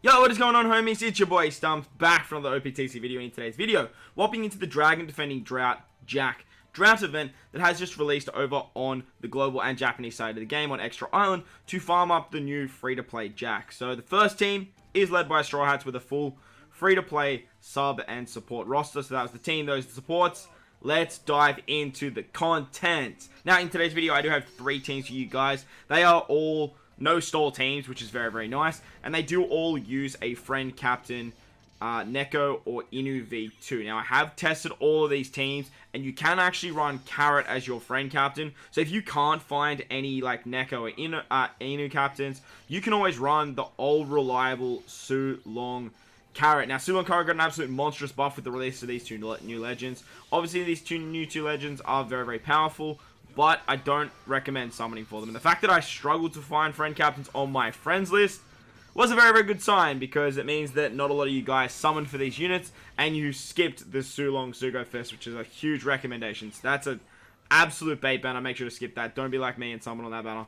Yo, what is going on, homies? It's your boy Stump, back from the OPTC video. In today's video, whopping into the Dragon Defending DROUGHT Jack Drought event that has just released over on the global and Japanese side of the game on Extra Island to farm up the new free-to-play Jack. So the first team is led by Straw Hats with a full free-to-play sub and support roster. So that was the team, those are the supports. Let's dive into the content. Now, in today's video, I do have 3 teams for you guys. They are all no stall teams, which is very, very nice. And they do all use a friend captain, Neko or Inyu V2. Now, I have tested all of these teams, and you can actually run Carrot as your friend captain. So if you can't find any like Neko or Inyu captains, you can always run the old reliable Sulong Carrot. Now, Sulong Carrot got an absolute monstrous buff with the release of these 2 new legends. Obviously, these 2 new legends are very, very powerful, but I don't recommend summoning for them. And the fact that I struggled to find friend captains on my friends list was a very, very good sign, because it means that not a lot of you guys summoned for these units, and you skipped the Sulong Sugo Fist, which is a huge recommendation. So that's an absolute bait banner. Make sure to skip that. Don't be like me and summon on that banner.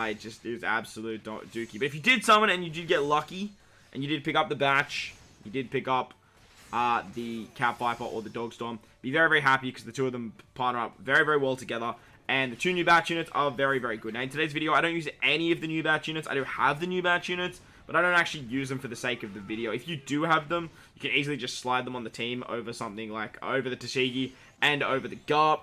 It was absolute dookie. But if you did summon and you did get lucky, and you did pick up the batch, you did pick up the catviper or the dogstorm, be very, very happy, because the 2 of them partner up very, very well together. And the 2 new batch units are very, very good. Now, in today's video, I don't use any of the new batch units. I do have the new batch units, but I don't actually use them for the sake of the video. If you do have them, you can easily just slide them on the team over something like over the Tashigi and over the Garp.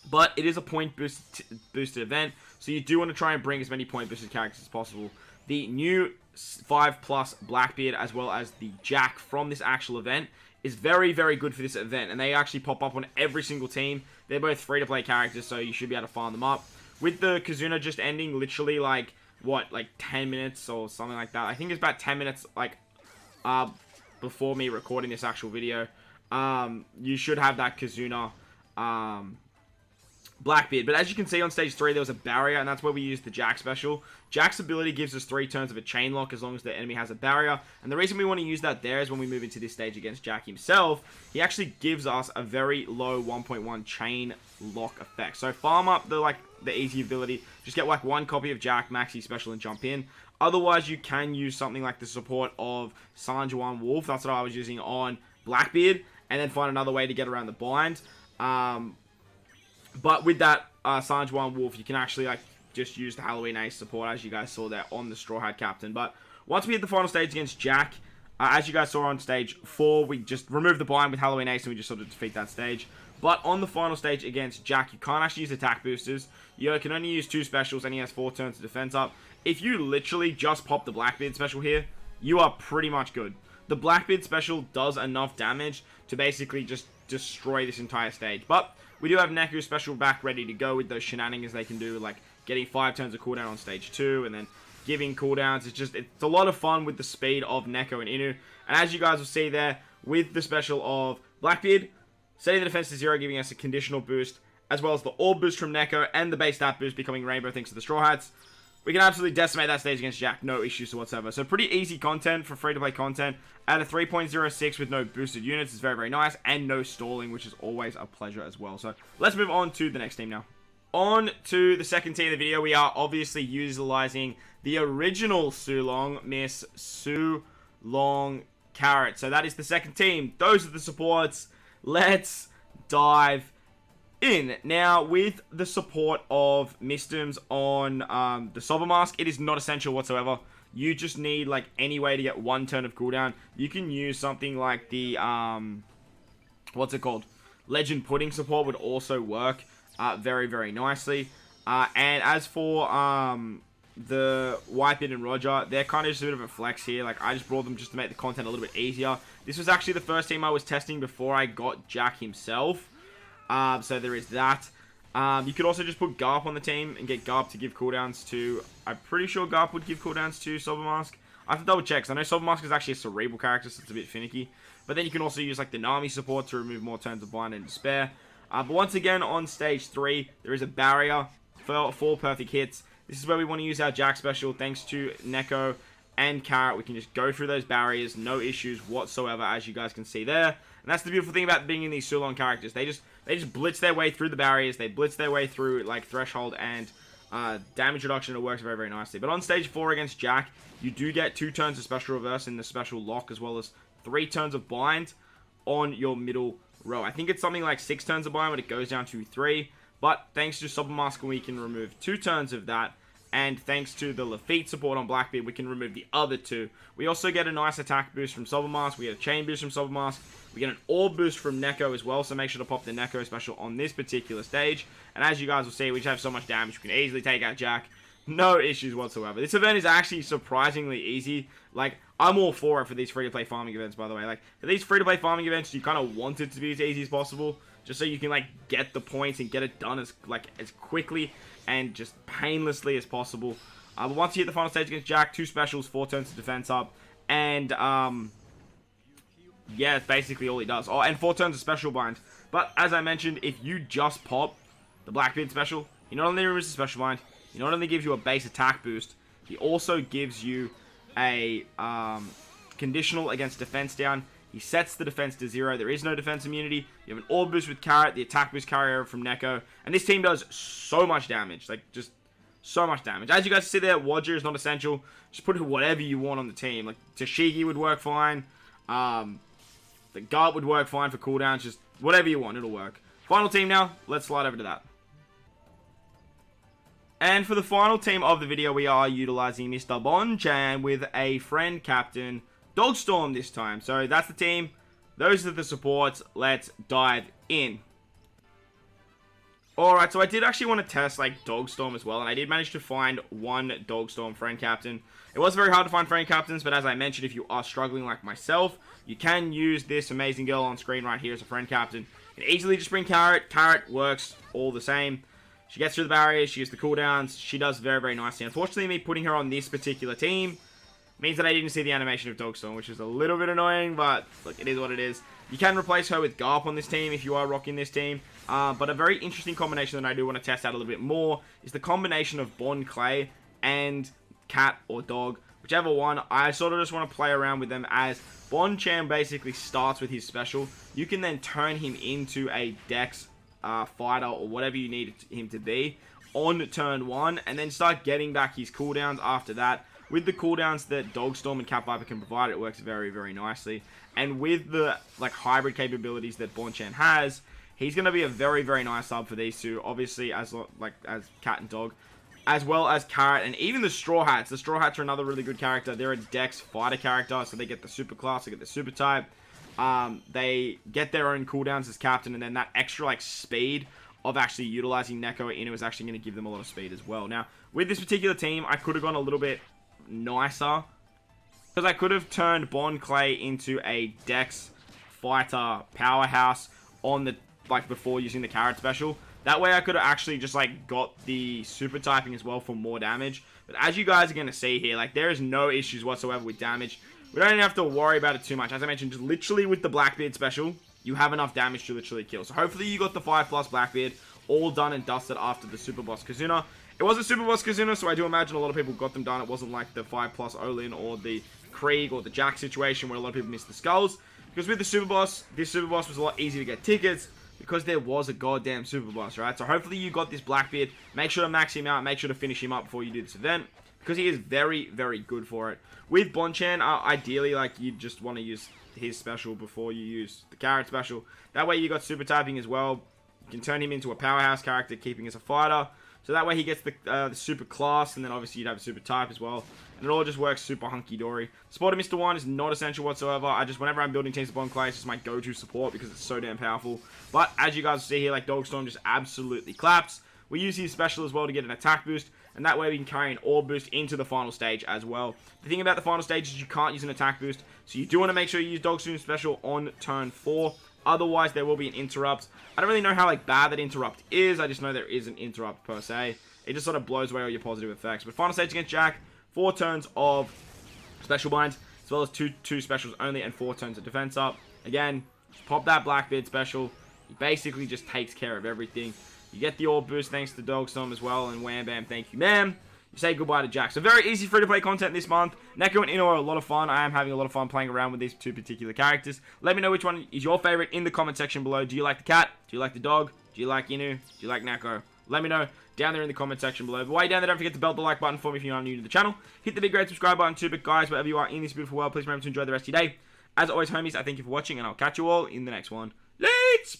But it is a point boosted event, so you do want to try and bring as many point boosted characters as possible. The new 5+ Blackbeard, as well as the Jack from this actual event, is very, very good for this event, and they actually pop up on every single team. They're both free-to-play characters, so you should be able to farm them up. With the Kazuna just ending literally like, what, like 10 minutes or something like that. I think it's about 10 minutes, like, before me recording this actual video. You should have that Kazuna, Blackbeard. But as you can see on stage 3, there was a barrier, and that's where we used the Jack special. Jack's ability gives us 3 turns of a chain lock as long as the enemy has a barrier. And the reason we want to use that there is when we move into this stage against Jack himself, he actually gives us a very low 1.1 chain lock effect. So farm up the easy ability. Just get like 1 copy of Jack, maxi special, and jump in. Otherwise, you can use something like the support of Sanjuan Wolf. That's what I was using on Blackbeard. And then find another way to get around the bind. But with that Sanjuan Wolf, you can actually just use the Halloween Ace support, as you guys saw there on the Straw Hat Captain. But once we hit the final stage against Jack, as you guys saw on stage 4, we just removed the bind with Halloween Ace, and we just sort of defeat that stage. But on the final stage against Jack, you can't actually use attack boosters. You can only use 2 specials, and he has 4 turns to defense up. If you literally just pop the Blackbeard special here, you are pretty much good. The Blackbeard special does enough damage to basically just destroy this entire stage. But we do have Neko special back ready to go with those shenanigans they can do, like getting 5 turns of cooldown on stage 2 and then giving cooldowns. It's a lot of fun with the speed of Neko and Inyu. And as you guys will see there, with the special of Blackbeard, setting the defense to 0, giving us a conditional boost, as well as the orb boost from Neko and the base stat boost becoming Rainbow thanks to the Straw Hats, we can absolutely decimate that stage against Jack, no issues whatsoever. So pretty easy content for free-to-play content. At a 3.06 with no boosted units is very, very nice, and no stalling, which is always a pleasure as well. So let's move on to the next team now. On to the second team of the video, we are obviously utilizing the original Sulong, Miss Sulong Carrot. So that is the second team. Those are the supports. Let's dive in. Now, with the support of Mistims on the Sober Mask, it is not essential whatsoever. You just need like any way to get 1 turn of cooldown. You can use something like the what's it called? Legend Pudding support would also work very, very nicely. And as for the Whitebeard and Roger, they're kind of just a bit of a flex here. Like, I just brought them just to make the content a little bit easier. This was actually the first team I was testing before I got Jack himself. So there is that. You could also just put Garp on the team and get Garp to give cooldowns to... I'm pretty sure Garp would give cooldowns to Sober Mask. I have to double check, because I know Sober Mask is actually a cerebral character, so it's a bit finicky. But then you can also use like the Nami support to remove more turns of Bind and Despair. But once again, on stage 3, there is a barrier for 4 perfect hits. This is where we want to use our Jack special. Thanks to Neko and Carrot, we can just go through those barriers, no issues whatsoever, as you guys can see there. And that's the beautiful thing about being in these Sulong characters. They just blitz their way through the barriers. They blitz their way through like Threshold and damage reduction, it works very, very nicely. But on stage 4 against Jack, you do get 2 turns of special reverse in the special lock, as well as 3 turns of bind on your middle row. I think it's something like 6 turns of bind when it goes down to 3. But thanks to Super Mask, we can remove 2 turns of that. And thanks to the Lafitte support on Blackbeard, we can remove the other 2. We also get a nice attack boost from Super Mask. We get a chain boost from Super Mask. We get an orb boost from Neko as well. So make sure to pop the Neko special on this particular stage. And as you guys will see, we just have so much damage. We can easily take out Jack. No issues whatsoever. This event is actually surprisingly easy. Like, I'm all for it for these free-to-play farming events, by the way. Like, for these free-to-play farming events, you kind of want it to be as easy as possible. Just so you can, like, get the points and get it done as quickly and just painlessly as possible. But once you hit the final stage against Jack, 2 specials, 4 turns of defense up. And, yeah, it's basically all he does. Oh, and 4 turns of special bind. But, as I mentioned, if you just pop the Blackbeard special, he not only removes the special bind, he not only gives you a base attack boost, he also gives you a conditional against defense down. He sets the defense to 0. There is no defense immunity. You have an orb boost with Carrot, the attack boost carry over from Neko. And this team does so much damage. Like, just so much damage. As you guys see there, Wadger is not essential. Just put whatever you want on the team. Like, Tashigi would work fine. The Gart would work fine for cooldowns. Just whatever you want, it'll work. Final team now. Let's slide over to that. And for the final team of the video, we are utilizing Mr. Bonchan with a friend captain, Dogstorm this time. So that's the team. Those are the supports. Let's dive in. Alright, so I did actually want to test like Dogstorm as well, and I did manage to find one Dogstorm friend captain. It was very hard to find friend captains, but as I mentioned, if you are struggling like myself, you can use this amazing girl on screen right here as a friend captain. You can easily just bring Carrot. Carrot works all the same. She gets through the barriers, she gets the cooldowns, she does very, very nicely. Unfortunately, me putting her on this particular team means that I didn't see the animation of Dogstorm, which is a little bit annoying, but look, it is what it is. You can replace her with Garp on this team if you are rocking this team. But a very interesting combination that I do want to test out a little bit more is the combination of Bon Clay and Cat or Dog. Whichever one, I sort of just want to play around with them as Bonchan basically starts with his special. You can then turn him into a Dex fighter or whatever you need him to be on turn 1, and then start getting back his cooldowns after that. With the cooldowns that Dogstorm and Catviper can provide, it works very, very nicely. And with the like hybrid capabilities that Bonchan has, he's going to be a very, very nice sub for these two. Obviously, as Cat and Dog, as well as Carrot, and even the Straw Hats. The Straw Hats are another really good character. They're a Dex fighter character, so they get the super class, they get the super type. They get their own cooldowns as captain, and then that extra like speed of actually utilizing Neko or Inyu is actually going to give them a lot of speed as well. Now, with this particular team, I could have gone a little bit nicer, because I could have turned Bon Clay into a Dex fighter powerhouse on the before using the Carrot special. That way I could have actually just got the super typing as well for more damage. But as you guys are going to see here, there is no issues whatsoever with damage. We don't even have to worry about it too much. As I mentioned, just literally with the Blackbeard special, you have enough damage to literally kill. So hopefully you got the 5+ Blackbeard all done and dusted after the Super Boss Kazuna. It was a Super Boss Kazuna, so I do imagine a lot of people got them done. It wasn't like the 5+ Olin or the Krieg or the Jack situation where a lot of people missed the skulls. Because with the Super Boss, this Super Boss was a lot easier to get tickets because there was a goddamn Super Boss, right? So hopefully you got this Blackbeard. Make sure to max him out. Make sure to finish him up before you do this event, because he is very, very good for it. With Bonchan, ideally, you just want to use his special before you use the Carrot special. That way you got super typing as well. You can turn him into a powerhouse character, keeping as a fighter. So that way he gets the super class, and then obviously you'd have a super type as well. And it all just works super hunky-dory. Support of Mr. 1 is not essential whatsoever. Whenever I'm building teams of Bon Clay, it's just my go-to support because it's so damn powerful. But as you guys see here, Dogstorm just absolutely claps. We use his special as well to get an attack boost, and that way we can carry an orb boost into the final stage as well. The thing about the final stage is you can't use an attack boost, so you do want to make sure you use Dogstorm's special on turn 4. Otherwise, there will be an interrupt. I don't really know how bad that interrupt is. I just know there is an interrupt per se. It just sort of blows away all your positive effects. But final stage against Jack, 4 turns of special binds, as well as two specials only, and 4 turns of defense up. Again, pop that Blackbeard special. He basically just takes care of everything. You get the orb boost thanks to Dogstorm as well, and wham bam, thank you ma'am. You say goodbye to Jack. So very easy free-to-play content this month. Neko and Inyu are a lot of fun. I am having a lot of fun playing around with these two particular characters. Let me know which one is your favorite in the comment section below. Do you like the cat? Do you like the dog? Do you like Inyu? Do you like Neko? Let me know down there in the comment section below. But while you're down there, don't forget to bell the like button for me if you are new to the channel. Hit the big red subscribe button too. But guys, wherever you are in this beautiful world, please remember to enjoy the rest of your day. As always, homies, I thank you for watching, and I'll catch you all in the next one. Lates!